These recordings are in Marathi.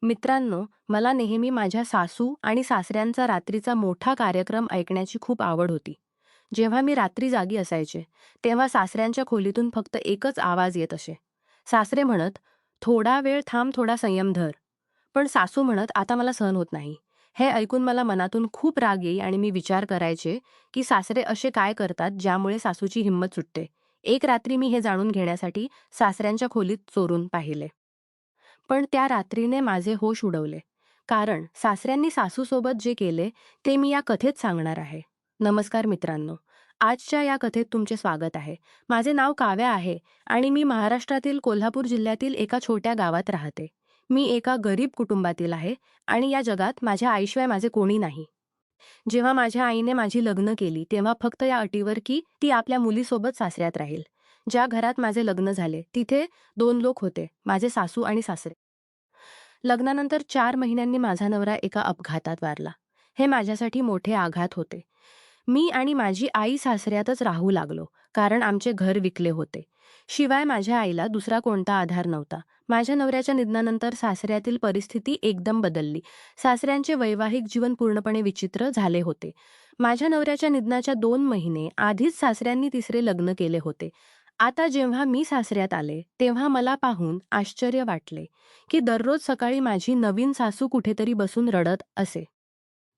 मित्रांनो, मला नेहमी माझ्या सासू आणि सासऱ्यांचा रात्रीचा मोठा कार्यक्रम ऐकण्याची खूप आवड होती. जेव्हा मी रात्री जागी असायचे, तेव्हा सासऱ्यांच्या खोलीतून फक्त एकच आवाज येत असे. सासरे म्हणत, "थोडा वेळ थांब, थोडा संयम धर." पण सासू म्हणत, "आता मला सहन होत नाही." हे ऐकून मला मनातून खूप राग येई आणि मी विचार करायचे, की सासरे असे काय करतात ज्यामुळे सासूची हिंमत सुटते. एक रात्री मी हे जाणून घेण्यासाठी सासऱ्यांच्या खोलीत चोरून पाहिले. पण त्या रात्रीने माझे होश उडवले. कारण सासऱ्यांनी सासूसोबत जे केले ते मी या कथेत सांगणार आहे. नमस्कार मित्रांनो. आजच्या या कथेत तुमचे स्वागत आहे. माझे नाव काव्या आहे आणि मी महाराष्ट्रातील कोल्हापूर जिल्ह्यातील एका छोट्या गावात राहते. मी एका गरीब कुटुंबातील आहे आणि या जगात माझ्या आईशिवाय माझे कोणी नाही. जेव्हा माझ्या आईने माझी लग्न केली तेव्हा फक्त या अटीवर की ती आपल्या मुलीसोबत सासऱ्यात राहील. ज्या घरात माझे लग्न झाले तिथे 2 लोक होते, माझे सासू आणि सासरे. लग्नानंतर 4 महिन्यांनी माझा नवरा एका अपघातात वारला. हे माझ्यासाठी मोठे आघात होते. मी आणि माझी आई सासऱ्यातच राहू लागलो, कारण आमचे घर विकले होते. शिवाय माझ्या आईला दुसरा कोणता आधार नव्हता. माझ्या नवऱ्याच्या निधनानंतर सासऱ्यातील परिस्थिती एकदम बदलली. सासऱ्यांचे वैवाहिक जीवन पूर्णपणे विचित्र झाले होते. माझ्या नवऱ्याच्या निधनाच्या 2 महिने आधीच सासऱ्यांनी तिसरे लग्न केले होते. आता जेव्हा मी सासऱ्यात आले, तेव्हा मला पाहून आश्चर्य वाटले, की दररोज सकाळी माझी नवीन सासू कुठेतरी बसून रडत असे.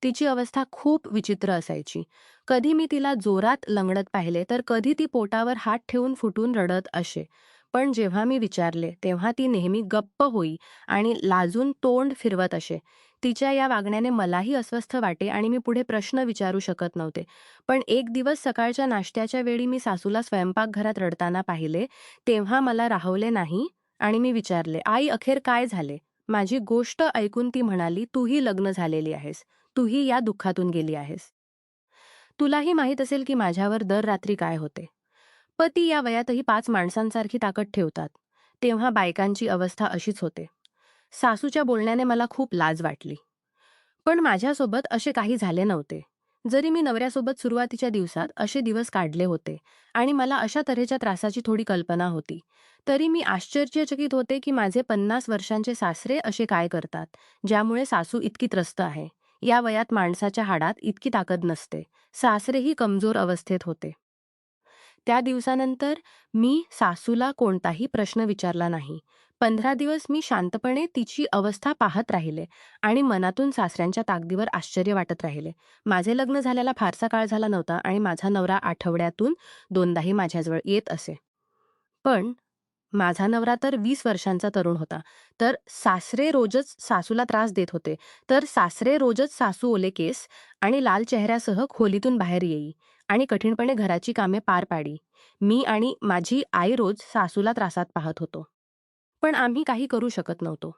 तिची अवस्था खूप विचित्र असायची. कधी मी तिला जोरात लंगडत पाहिले, तर कधी ती पोटावर हात ठेवून फुटून रडत असे. पण जेव्हा मी विचारले, तेव्हा ती नेहमी गप्प होई आणि लाजून तोंड फिरवत असे. तिच्या या वागण्याने मलाही अस्वस्थ वाटे आणि मी पुढे प्रश्न विचारू शकत नव्हते. पण एक दिवस सकाळच्या नाश्त्याच्या वेळी मी सासूला स्वयंपाकघरात रडताना पाहिले, तेव्हा मला राहवले नाही आणि मी विचारले, "आई, अखेर काय झाले?" माझी गोष्ट ऐकून ती म्हणाली, "तूही लग्न झालेली आहेस. तूही या दुःखातून गेली आहेस. तुलाही माहीत असेल की माझ्यावर दर रात्री काय होते." पती या वयातही 5 माणसांसारखी ताकद ठेवतात. तेव्हा बायकांची अवस्था अशीच होते. सासूच्या बोलण्याने मला खूप लाज वाटली. पण माझ्यासोबत असे काही झाले नव्हते. जरी मी नवऱ्यासोबत सुरुवातीच्या दिवसात असे दिवस काढले होते आणि मला अशा तऱ्हेच्या त्रासाची थोडी कल्पना होती, तरी मी आश्चर्यचकित होते की माझे 50 वर्षांचे सासरे असे काय करतात, ज्यामुळे सासू इतकी त्रस्त आहे. या वयात माणसाच्या हाडात इतकी ताकद नसते. सासरेही कमजोर अवस्थेत होते. त्या दिवसानंतर मी सासूला कोणताही प्रश्न विचारला नाही. 15 दिवस मी शांतपणे तिची अवस्था पाहत राहिले आणि मनातून सासऱ्यांच्या ताकदीवर आश्चर्य वाटत राहिले. माझे लग्न झाल्याला फारसा काळ झाला नव्हता आणि माझा नवरा आठवड्यातून 2दाही माझ्याजवळ येत असे. पण माझा नवरा तर 20 वर्षांचा तरुण होता. तर सासरे रोजच सासूला त्रास देत होते. तर सासरे रोजच सासू ओले केस आणि लाल चेहऱ्यासह खोलीतून बाहेर येई आणि कठीणपणे घराची कामे पार पाडी. मी आणि माझी आई रोज सासूला त्रासात पाहत होतो. पण आम्ही काही करू शकत नव्हतो.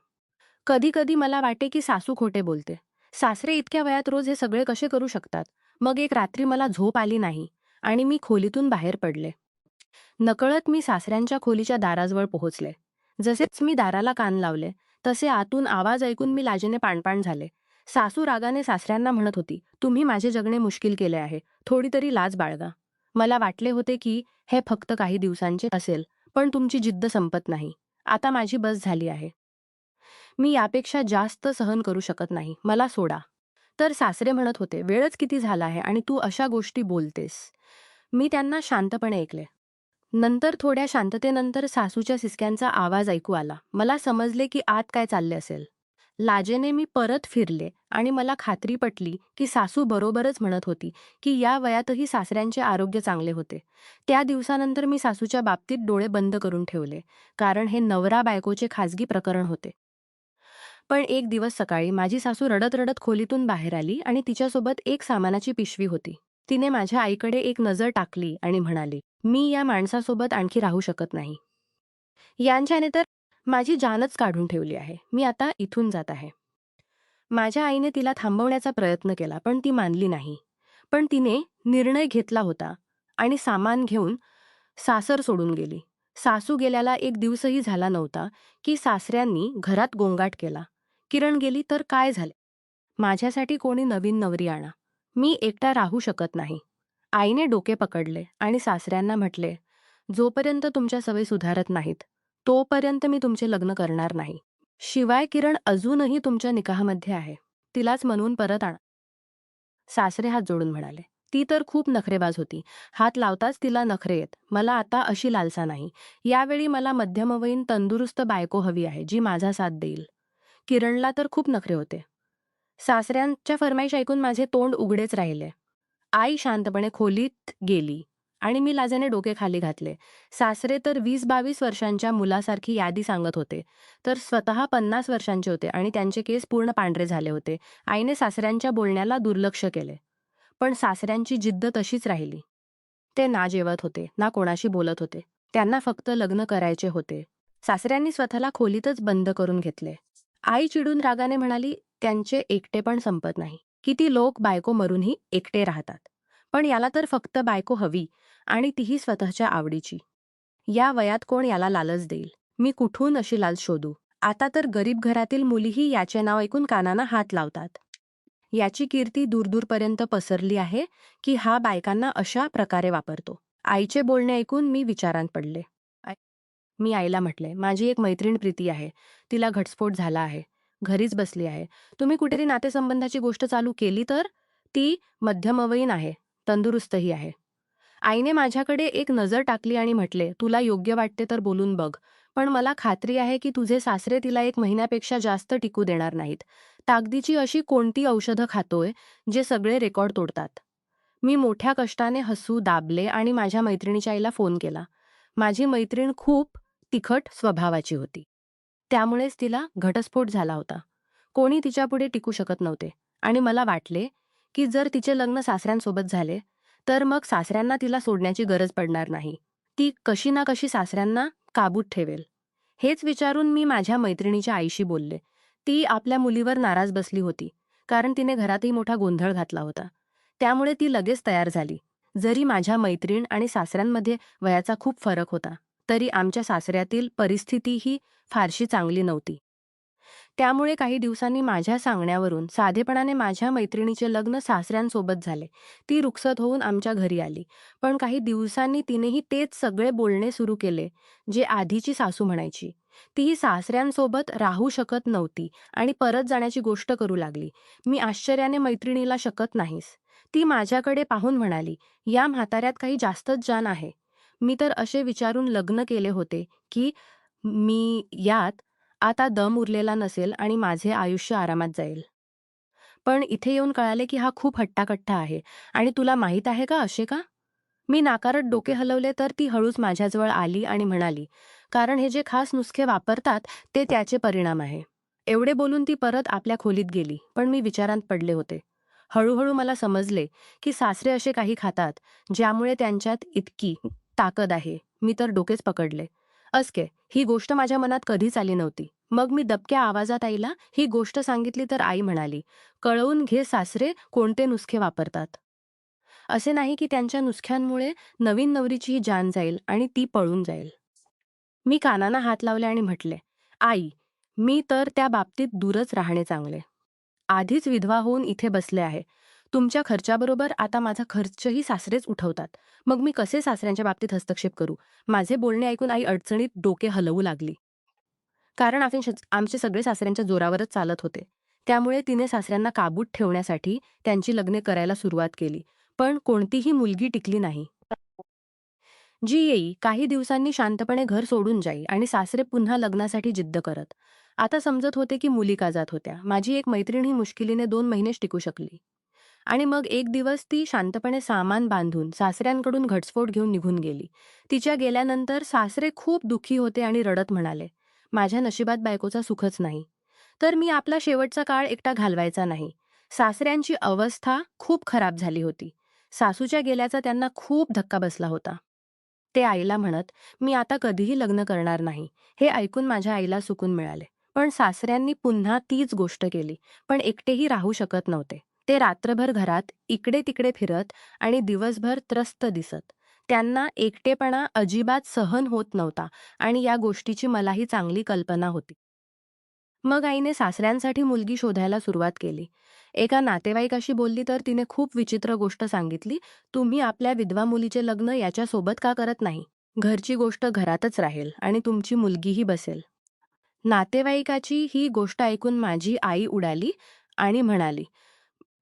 कधी-कधी मला वाटे की सासू खोटे बोलते. सासरे इतक्या वयात रोज हे सगळे कसे करू शकतात? मग एक रात्री मला झोप आली नाही आणि मी खोलीतून बाहेर पडले. नकळत मी सासऱ्यांच्या खोलीच्या दाराजवळ पोहोचले. जसेच मी दाराला कान लावले, तसे आतून आवाज ऐकून मी लाजेने पाणपाण झाले. सासू रागाने सासऱ्यांना म्हणत होती, "तुम्ही माझे जगणे मुश्किल केले आहे. थोडी तरी लाज बाळगा." मला वाटले होते की हे फक्त काही दिवसांचे असेल, पण तुमची जिद्द संपत नाही. आता माझी बस झाली आहे. मी यापेक्षा जास्त सहन करू शकत नाही. मला सोडा. तर सासरे म्हणत होते, "वेळच किती झाला आहे आणि तू अशा गोष्टी बोलतेस." मी त्यांना शांतपणे ऐकले. नंतर थोड्या शांततेनंतर सासूच्या सिसक्यांचा आवाज ऐकू आला. मला समजले की आत काय चालले असेल. लाजेने मी परत फिरले आणि मला खात्री पटली की सासू बरोबरच म्हणत होती की या वयातही सासऱ्यांचे आरोग्य चांगले होते. त्या दिवसानंतर मी सासूच्या बाबतीत डोळे बंद करून ठेवले, कारण हे नवरा बायकोचे खाजगी प्रकरण होते. पण एक दिवस सकाळी माझी सासू रडत-रडत खोलीतून बाहेर आली आणि तिच्यासोबत एक सामानाची पिशवी होती. तिने माझ्या आईकडे एक नजर टाकली आणि म्हणाली, "मी या माणसासोबत आणखी राहू शकत नाही. यांच्याने तर माझी जानच काढून ठेवली आहे. मी आता इथून जात आहे." माझ्या आईने तिला थांबवण्याचा प्रयत्न केला, पण ती मानली नाही. पण तिने निर्णय घेतला होता आणि सामान घेऊन सासर सोडून गेली. सासू गेल्याला एक दिवसही झाला नव्हता, की सासऱ्यांनी घरात गोंगाट केला. "किरण गेली तर काय झाले? माझ्यासाठी कोणी नवीन नवरी आणा. मी एकटा राहू शकत नाही." आईने डोके पकडले आणि सासऱ्यांना म्हटले, "जोपर्यंत तुमच्या सवयी सुधारत नाहीत, तोपर्यंत मी तुमचे लग्न करणार नाही." शिवाय किरण अजूनही तुमच्या निकाहामध्ये आहे. तिलाच म्हणून परत आणा. सासरे हात जोडून म्हणाले. ती तर खूप नखरेबाज होती. हात लावताच तिला नखरे येत. मला आता अशी लालसा नाही. यावेळी मला मध्यमवयीन तंदुरुस्त बायको हवी आहे, जी माझा साथ देईल. किरणला तर खूप नखरे होते. सासऱ्यांच्या फरमाईश ऐकून माझे तोंड उघडेच राहिले. आई शांतपणे खोलीत गेली आणि मी लाजेने डोके खाली घातले. सासरे तर 20-22 वर्षांच्या मुलासारखी यादी सांगत होते, तर स्वतः 50 वर्षांचे होते आणि त्यांचे केस पूर्ण पांढरे झाले होते. आईने सासऱ्यांच्या बोलण्याला दुर्लक्ष केले. पण सासऱ्यांची जिद्द तशीच राहिली. ते ना जेवत होते, ना कोणाशी बोलत होते. त्यांना फक्त लग्न करायचे होते. सासऱ्यांनी स्वतःला खोलीतच बंद करून घेतले. आई चिडून रागाने म्हणाली, त्यांचे एकटेपण संपत नाही. किती लोक बायको मरूनही एकटे राहतात. पण याला तर फक्त बायको हवी आणि तीही स्वतःच्या आवडीची. या वयात कोण याला लालच देईल? मी कुठून अशी लाच शोधू? आता तर गरीब घरातील मुलीही याचे नाव ऐकून कानांना हात लावतात. याची कीर्ती दूरदूरपर्यंत पसरली आहे की हा बायकांना अशा प्रकारे वापरतो. आईचे बोलणे ऐकून मी विचारात पडले. मी आईला म्हटले, माझी एक मैत्रीण प्रीती आहे. तिला घटस्फोट झाला आहे. घरीच बसली आहे. तुम्ही कुठेतरी नातेसंबंधाची गोष्ट चालू केली तर? ती मध्यमवयीन आहे, तंदुरुस्तही आहे. आईने माझ्याकडे एक नजर टाकली आणि म्हटले, तुला योग्य वाटते तर बोलून बघ. पण मला खात्री आहे की तुझे सासरे तिला 1 महिन्यापेक्षा जास्त टिकू देणार नाहीत. ताकदीची अशी कोणती औषधं खातोय, जे सगळे रेकॉर्ड तोडतात? मी मोठ्या कष्टाने हसू दाबले आणि माझ्या मैत्रिणीच्या आईला फोन केला. माझी मैत्रीण खूप तिखट स्वभावाची होती. त्यामुळेच तिला घटस्फोट झाला होता. कोणी तिच्यापुढे टिकू शकत नव्हते आणि मला वाटले, की जर तिचे लग्न सासऱ्यांसोबत झाले, तर मग सासऱ्यांना तिला सोडण्याची गरज पडणार नाही. ती कशी ना कशी सासऱ्यांना काबूत ठेवेल. हेच विचारून मी माझ्या मैत्रिणीच्या आईशी बोलले. ती आपल्या मुलीवर नाराज बसली होती, कारण तिने घरातही मोठा गोंधळ घातला होता. त्यामुळे ती लगेच तयार झाली. जरी माझ्या मैत्रीण आणि सासऱ्यांमध्ये वयाचा खूप फरक होता, तरी आमच्या सासऱ्यातील परिस्थितीही फारशी चांगली नव्हती. त्यामुळे काही दिवसांनी माझ्या सांगण्यावरून साधेपणाने माझ्या मैत्रिणीचे लग्न सासऱ्यांसोबत झाले. ती रुखसत होऊन आमच्या घरी आली. पण काही दिवसांनी तिनेही तेच सगळे बोलणे सुरू केले, जे आधीची सासू म्हणायची. तीही सासऱ्यांसोबत राहू शकत नव्हती आणि परत जाण्याची गोष्ट करू लागली. मी आश्चर्याने मैत्रिणीला शकत नाहीस. ती माझ्याकडे पाहून म्हणाली, या म्हाताऱ्यात काही जास्तच जान आहे. मी तर असे विचारून लग्न केले होते, की मी यात आता दम उरलेला नसेल आणि माझे आयुष्य आरामात जाईल. पण इथे येऊन कळाले की हा खूप हट्टाकट्टा आहे आणि तुला माहीत आहे का असे का? मी नाकारत डोके हलवले तर ती हळूच माझ्याजवळ आली आणि म्हणाली, कारण हे जे खास नुसके वापरतात ते त्याचे परिणाम आहे. एवढे बोलून ती परत आपल्या खोलीत गेली, पण मी विचारात पडले होते. हळूहळू मला समजले की सासरे असे काही खातात, ज्यामुळे त्यांच्यात इतकी ताकद आहे. मी तर डोकेच पकडले. असके, ही गोष्ट माझ्या मनात कधीच आली नव्हती. मग मी दबक्या आवाजात आईला ही गोष्ट सांगितली तर आई म्हणाली, कळवून घे सासरे कोणते नुसखे वापरतात. असे नाही की त्यांच्या नुसख्यांमुळे नवीन नवरीचीही जान जाईल आणि ती पळून जाईल. मी कानांना हात लावले आणि म्हटले, आई, मी तर त्या बाबतीत दूरच राहणे चांगले. आधीच विधवा होऊन इथे बसले आहे. तुमच्या खर्चाबरोबर आता माझा खर्चही सासरेच उठवतात. मग मी कसे सासऱ्यांच्या बाबतीत हस्तक्षेप करू? माझे बोलणे ऐकून आई अडचणीत डोके हलवू लागली. कारण आमचे सगळे सासऱ्यांच्या जोरावरच चालत होते. त्यामुळे तिने सासऱ्यांना काबूत ठेवण्यासाठी त्यांची लग्ने करायला सुरुवात केली. पण कोणतीही मुलगी टिकली नाही. जी येई काही दिवसांनी शांतपणे घर सोडून जाई आणि सासरे पुन्हा लग्नासाठी जिद्द करत. आता समजत होते की मुली का जात होत्या. माझी एक मैत्रीण ही मुश्किलीने 2 महिनेच टिकू शकली. आणि मग एक दिवस ती शांतपणे सामान बांधून सासऱ्यांकडून घटस्फोट घेऊन निघून गेली. तिच्या गेल्यानंतर सासरे खूप दुःखी होते आणि रडत म्हणाले, माझ्या नशिबात बायकोचा सुखच नाही. तर मी आपला शेवटचा काळ एकटा घालवायचा नाही. सासऱ्यांची अवस्था खूप खराब झाली होती. सासूच्या गेल्याचा त्यांना खूप धक्का बसला होता. ते आईला म्हणत, मी आता कधीही लग्न करणार नाही. हे ऐकून माझ्या आईला सुकून मिळाले. पण सासऱ्यांनी पुन्हा तीच गोष्ट केली. पण एकटेही राहू शकत नव्हते. ते रात्रभर घरात इकडे-तिकडे फिरत आणि दिवसभर त्रस्त दिसत. त्यांना एकटेपणा अजिबात सहन होत नव्हता आणि या गोष्टीची मलाही चांगली कल्पना होती. मग आईने सासऱ्यांसाठी मुलगी शोधायला सुरुवात केली. एका नातेवाईकाशी बोलली तर तिने खूप विचित्र गोष्ट सांगितली. तुम्ही आपल्या विधवा मुलीचे लग्न याच्यासोबत का करत नाही? घरची गोष्ट घरातच राहील आणि तुमची मुलगीही बसेल. नातेवाईकाची ही गोष्ट ऐकून माझी आई उडाली आणि म्हणाली,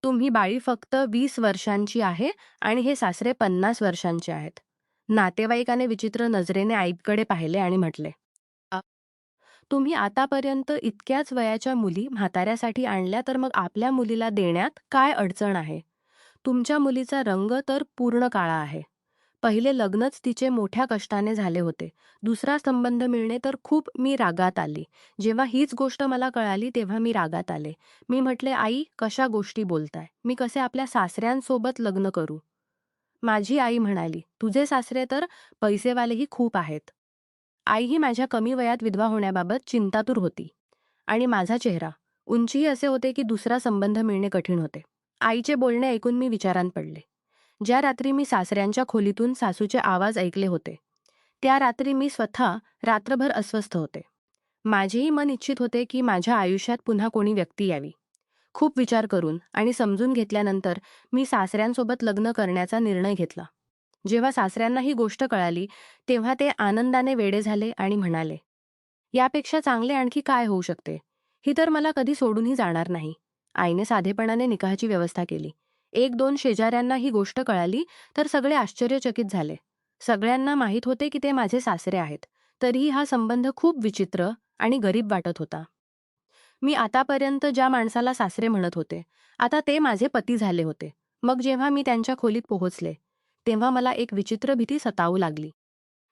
"तुम्ही बाळी फक्त 20 वर्षांची आहे आणि हे सासरे 50 वर्षांचे आहेत." नातेवाईकाने विचित्र नजरेने आईकडे पाहिले आणि म्हटले, "अ, तुम्ही आतापर्यंत इतक्याच वयाच्या मुली म्हाताऱ्यासाठी आणल्या, तर मग आपल्या मुलीला देण्यात काय अडचण आहे? तुमच्या मुलीचा रंग तर पूर्ण काळा आहे. पहिले लग्नच तिचे मोठ्या कष्टाने झाले होते. दुसरा संबंध मिळणे तर खूप मी रागात आली. जेव्हा हीच गोष्ट मला कळाली तेव्हा मी रागात आले. मी म्हटले, आई कशा गोष्टी बोलताय? मी कसे आपल्या सासऱ्यांसोबत लग्न करू? माझी आई म्हणाली, तुझे सासरे तर पैसेवालेही खूप आहेत. आई ही माझ्या कमी वयात विधवा होण्याबाबत चिंतातूर होती. आणि माझा चेहरा, उंचीही असे होते की दुसरा संबंध मिळणे कठीण होते. आईचे बोलणे ऐकून मी विचारात पडले. ज्या रात्री मी सासऱ्यांच्या खोलीतून सासूचे आवाज ऐकले होते, त्या रात्री मी स्वतः रात्रभर अस्वस्थ होते. माझेही मन इच्छित होते की माझ्या आयुष्यात पुन्हा कोणी व्यक्ती यावी. खूप विचार करून आणि समजून घेतल्यानंतर मी सासऱ्यांसोबत लग्न करण्याचा निर्णय घेतला. जेव्हा सासऱ्यांना ही गोष्ट कळाली, तेव्हा ते आनंदाने वेडे झाले आणि म्हणाले, यापेक्षा चांगले आणखी काय होऊ शकते? ही तर मला कधी सोडूनही जाणार नाही. आईने साधेपणाने निकाहाची व्यवस्था केली. 1-2 शेजाऱ्यांना ही गोष्ट कळाली तर सगळे आश्चर्यचकित झाले. सगळ्यांना माहीत होते की ते माझे सासरे आहेत. तरीही हा संबंध खूप विचित्र आणि गरीब वाटत होता. मी आतापर्यंत ज्या माणसाला सासरे म्हणत होते, आता ते माझे पती झाले होते. मग जेव्हा मी त्यांच्या खोलीत पोहोचले, तेव्हा मला एक विचित्र भीती सतावू लागली.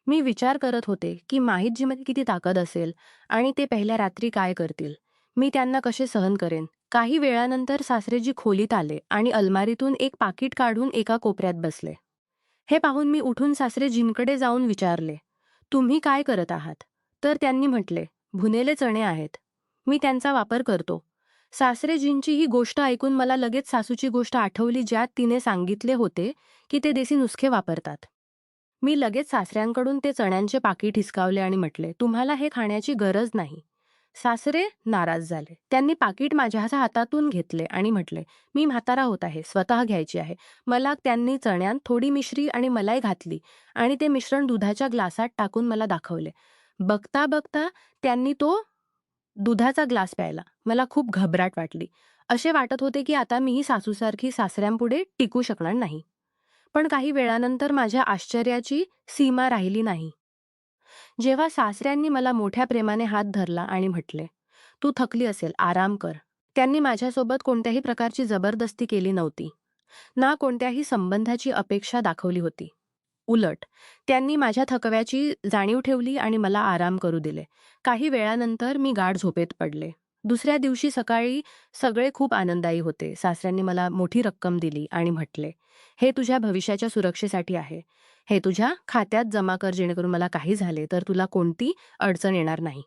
मी विचार करत होते की माहितजीमध्ये किती ताकद असेल आणि ते पहिल्या रात्री काय करतील. मी त्यांना कसे सहन करेन. काही वेळानंतर सासरेजी खोलीत आले आणि अलमारीतून एक पाकीट काढून एका कोपऱ्यात बसले. हे पाहून मी उठून सासरेजींकडे जाऊन विचारले, तुम्ही काय करत आहात? तर त्यांनी म्हटले, भुनेले चणे आहेत. मी त्यांचा वापर करतो. सासरेजींची ही गोष्ट ऐकून मला लगेच सासूची गोष्ट आठवली, ज्यात तिने सांगितले होते की ते देसी नुसखे वापरतात. मी लगेच सासऱ्यांकडून ते चण्यांचे पाकीट हिसकावले आणि म्हटले, तुम्हाला हे खाण्याची गरज नाही. सासरे नाराज झाले. त्यांनी पाकीट माझ्या हातातून घेतले आणि म्हटले, मी म्हातारा होत आहे, स्वतः घ्यायची आहे. मला त्यांनी चण्यात थोडी मिश्री आणि मलाई घातली आणि ते मिश्रण दुधाच्या ग्लासात टाकून मला दाखवले. बघता बघता त्यांनी तो दुधाचा ग्लास प्यायला. मला खूप घबराट वाटली. असे वाटत होते की आता मीही सासूसारखी सासऱ्यांपुढे टिकू शकणार नाही. पण काही वेळानंतर माझ्या आश्चर्याची सीमा राहिली नाही. जेव्हा सासऱ्यांनी मला मोठ्या प्रेमाने हात धरला आणि म्हटले, तू थकली असेल, आराम कर. त्यांनी माझ्यासोबत कोणत्याही प्रकारची जबरदस्ती केली नव्हती. ना कोणत्याही संबंधाची अपेक्षा दाखवली होती. उलट, त्यांनी माझ्या थकव्याची जाणीव ठेवली आणि मला आराम करू दिले. काही वेळानंतर मी गाढ झोपेत पडले. दुसऱ्या दिवशी सकाळी सगळे खूप आनंदायी होते. सासऱ्यांनी मला मोठी रक्कम दिली आणि म्हटले, हे तुझ्या भविष्याच्या सुरक्षेसाठी आहे. हे तुझ्या खात्यात जमा कर, जेणेकरून मला काही झाले तर तुला कोणती अडचण येणार नाही.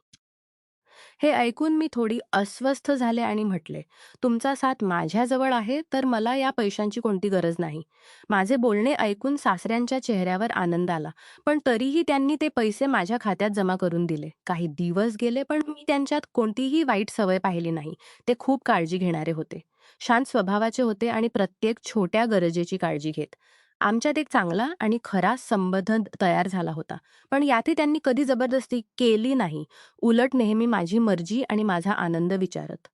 हे ऐकून मी थोडी अस्वस्थ झाले आणि म्हटले, तुमचा साथ माझ्याजवळ आहे, तर मला या पैशांची कोणती गरज नाही. माझे बोलणे ऐकून सासऱ्यांच्या चेहऱ्यावर आनंद आला, पण तरीही त्यांनी ते पैसे माझ्या खात्यात जमा करून दिले. काही दिवस गेले, पण मी त्यांच्यात कोणतीही वाईट सवय पाहिली नाही. ते खूप काळजी घेणारे होते. शांत स्वभावाचे होते आणि प्रत्येक छोट्या गरजेची काळजी घेत. आमच्यात एक चांगला आणि खरा संबंध तयार झाला होता. पण यातही त्यांनी कधी जबरदस्ती केली नाही. उलट नेहमी माझी मर्जी आणि माझा आनंद विचारत.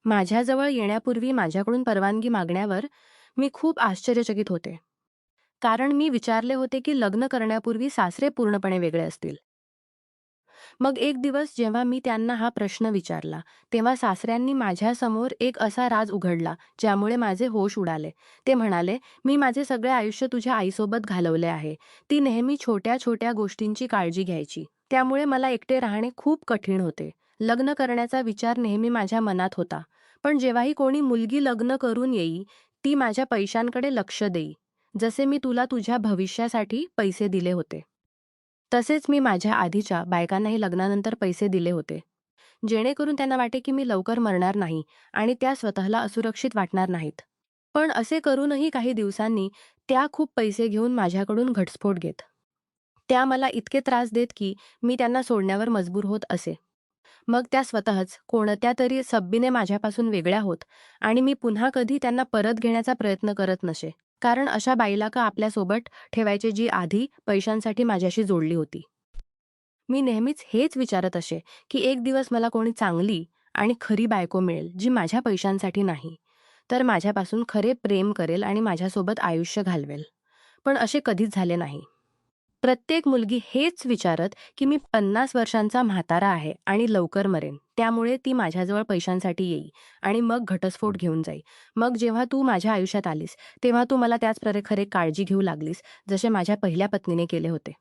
माझ्याजवळ येण्यापूर्वी माझ्याकडून परवानगी मागण्यावर मी खूप आश्चर्यचकित होते. कारण मी विचारले होते की लग्न करण्यापूर्वी सासरे पूर्णपणे वेगळे असतील. मग एक दिवस जेव्हा मी त्यांना हा प्रश्न विचारला, तेव्हा सासऱ्यांनी माझ्यासमोर एक असा राज उघडला, ज्यामुळे माझे होश उडाले. ते म्हणाले, मी माझे सगळे आयुष्य तुझ्या आईसोबत घालवले आहे. ती नेहमी छोट्या-छोट्या गोष्टींची काळजी घ्यायची. त्यामुळे मला एकटे राहणे खूप कठीण होते. लग्न करण्याचा विचार नेहमी माझ्या मनात होता. पण जेव्हाही कोणी मुलगी लग्न करून येई, ती माझ्या पैशांकडे लक्ष देई. जसे मी तुला तुझ्या भविष्यासाठी पैसे दिले होते. तसेच मी माझ्या आधीच्या बायकांनाही लग्नानंतर पैसे दिले होते. जेणेकरून त्यांना वाटे की मी लवकर मरणार नाही आणि त्या स्वतःला असुरक्षित वाटणार नाहीत. पण असे करूनही काही दिवसांनी त्या खूप पैसे घेऊन माझ्याकडून घटस्फोट घेत. त्या मला इतके त्रास देत की मी त्यांना सोडण्यावर मजबूर होत असे. मग त्या स्वतःच कोणत्यातरी सब्बीने माझ्यापासून वेगळ्या होत आणि मी पुन्हा कधी त्यांना परत घेण्याचा प्रयत्न करत नसे. कारण अशा बाईला का आपल्यासोबत ठेवायचे, जी आधी पैशांसाठी माझ्याशी जोडली होती. मी नेहमीच हेच विचारत असे, की एक दिवस मला कोणी चांगली आणि खरी बायको मिळेल, जी माझ्या पैशांसाठी नाही, तर माझ्यापासून खरे प्रेम करेल आणि माझ्यासोबत आयुष्य घालवेल. पण असे कधीच झाले नाही. प्रत्येक मुलगी हेच विचारत, की मी 50 वर्षांचा म्हातारा आहे आणि लवकर मरेन. त्यामुळे ती माझ्याजवळ पैशांसाठी येई आणि मग घटस्फोट घेऊन जाई. मग जेव्हा तू माझ्या आयुष्यात आलीस, तेव्हा तू मला त्याच प्रकारे काळजी घेऊ लागलीस, जसे माझ्या पहिल्या पत्नीने केले होते.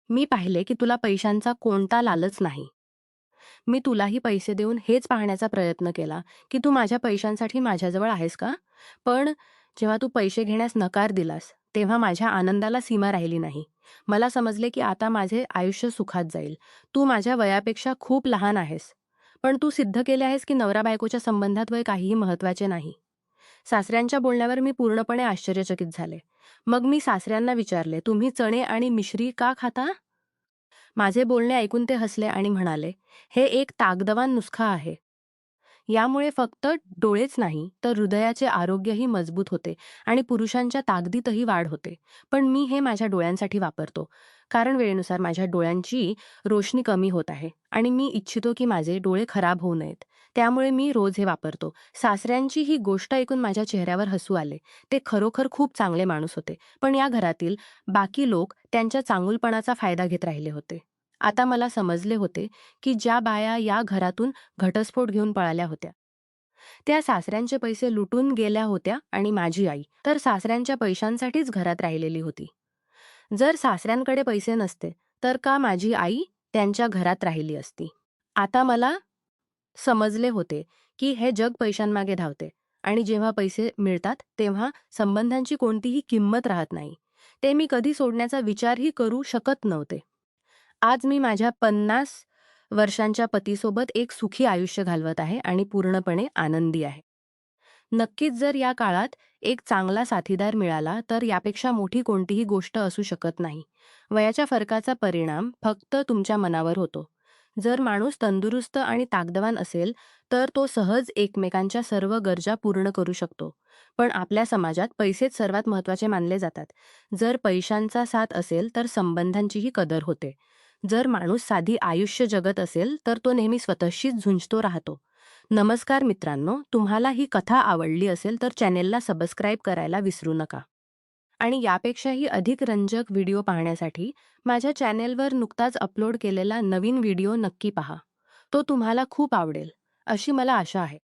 मी पाहिले, की तुला पैशांचा कोणता लालच नाही. मी तुलाही पैसे देऊन हेच पाहण्याचा प्रयत्न केला, की तू माझ्या पैशांसाठी माझ्याजवळ आहेस का? पण जेव्हा तू पैसे घेण्यास नकार दिलास, तेव्हा माझ्या आनंदाला सीमा राहिली नाही. मला समजले, की आता माझे आयुष्य सुखात जाईल. तू माझ्या वयापेक्षा खूप लहान आहेस. पण तू सिद्ध केले आहेस, की नवरा-बायकोच्या संबंधात वय काहीही महत्त्वाचे नाही. सासऱ्यांच्या बोलण्यावर मी पूर्णपणे आश्चर्यचकित झाले. मग मी सासऱ्यांना विचारले, "तुम्ही चणे आणि मिश्री का खाता?" माझे बोलणे ऐकून ते हसले आणि म्हणाले, "हे एक ताकदवान नुस्खा आहे. यामुळे फक्त डोळेच नाही, तर हृदयाचे आरोग्यही मजबूत होते आणि पुरुषांच्या ताकदीतही वाढ होते. पण मी हे माझ्या डोळ्यांसाठी वापरतो. कारण वेळेनुसार माझ्या डोळ्यांची रोशनी कमी होत आहे आणि मी इच्छितो की माझे डोळे खराब होऊ नयेत. त्यामुळे मी रोज हे वापरतो." सासऱ्यांची ही गोष्ट ऐकून माझ्या चेहऱ्यावर हसू आले. ते खरोखर खूप चांगले माणूस होते. पण या घरातील बाकी लोक त्यांच्या चांगुलपणाचा फायदा घेत राहिले होते. आता मला समजले होते, की ज्या बाया या घरातून घटस्फोट घेऊन पळाल्या होत्या, त्या सासऱ्यांचे पैसे लुटून गेल्या होत्या आणि माझी आई तर सासऱ्यांच्या पैशांसाठीच घरात राहिलेली होती. जर सासऱ्यांकडे पैसे नसते, तर का माझी आई त्यांच्या घरात राहिली असती? आता मला समजले होते, की हे जग पैशांमागे धावते आणि जेव्हा पैसे मिळतात, तेव्हा संबंधांची कोणतीही किंमत राहत नाही. ते मी कधी सोडण्याचा विचारही करू शकत नव्हते. आज मी माझ्या 50 वर्षांच्या पतीसोबत एक सुखी आयुष्य घालवत आहे आणि पूर्णपणे आनंदी आहे. नक्कीच जर या काळात एक चांगला साथीदार मिळाला, तर यापेक्षा मोठी कोणतीही गोष्ट असू शकत नाही. वयाच्या फरकाचा परिणाम फक्त तुमच्या मनावर होतो. जर माणूस तंदुरुस्त आणि ताकदवान असेल, तर तो सहज एकमेकांच्या सर्व गरजा पूर्ण करू शकतो. पण आपल्या समाजात पैसेच सर्वात महत्त्वाचे मानले जातात. जर पैशांचा साथ असेल, तर संबंधांचीही कदर होते. जर माणूस साधी आयुष्य जगत असेल, तर तो नेहमी स्वतःशीच झुंजतो राहतो. नमस्कार मित्रांनो, तुम्हाला ही कथा आवडली असेल तर चॅनेलला सबस्क्राईब करायला विसरू नका. आणि यापेक्षाही अधिक रंजक व्हिडिओ पाहण्यासाठी माझ्या चॅनेलवर नुकताच अपलोड केलेला नवीन व्हिडिओ नक्की पहा. तो तुम्हाला खूप आवडेल, अशी मला आशा आहे.